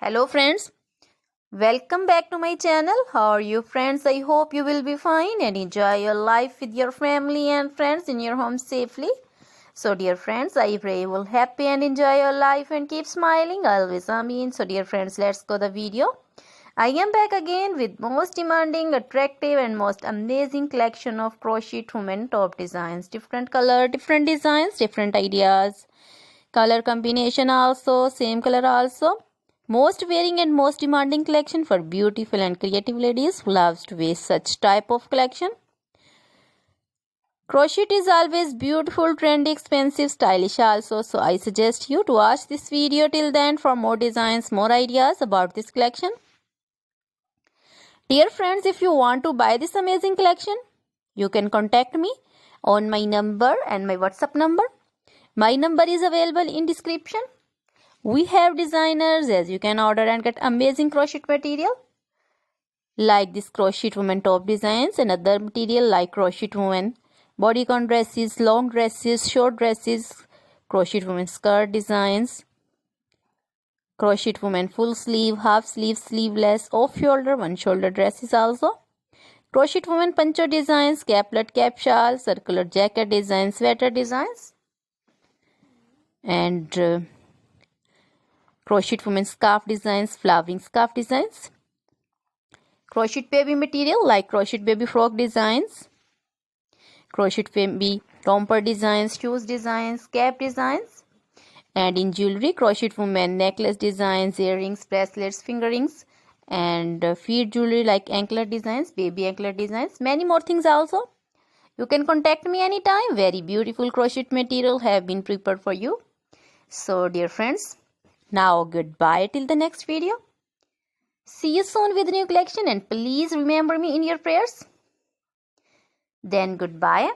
Hello friends, welcome back to my channel. How are you friends? I hope you will be fine and enjoy your life with your family and friends in your home safely. So dear friends, I pray you will happy and enjoy your life and keep smiling always. Amen. So dear friends, let's go the video. I am back again with most demanding, attractive and most amazing collection of crochet women top designs. Different color, different designs, different ideas. Color combination also, same color also. Most wearing and most demanding collection for beautiful and creative ladies who loves to wear such type of collection. Crochet is always beautiful, trendy, expensive, stylish also. So I suggest you to watch this video till then for more designs, more ideas about this collection. Dear friends, if you want to buy this amazing collection, you can contact me on my number and my WhatsApp number. My number is available in description. We have designers as you can order and get amazing crochet material like this crochet woman top designs and other material like crochet woman bodycon dresses, long dresses, short dresses, crochet woman skirt designs, crochet woman full sleeve, half sleeve, sleeveless, off shoulder, one shoulder dresses also, crochet woman poncho designs, caplet, cap shawl, circular jacket designs, sweater designs, and crochet women scarf designs, flowering scarf designs, crochet baby material like crochet baby frock designs, crochet baby romper designs, shoes designs, cap designs, and in jewelry crochet women necklace designs, earrings, bracelets, finger rings, and feet jewelry like anklet designs, baby anklet designs, many more things also. You can contact me anytime. Very beautiful crochet material have been prepared for you. So dear friends, now goodbye till the next video. See you soon with new collection and please remember me in your prayers. Then goodbye.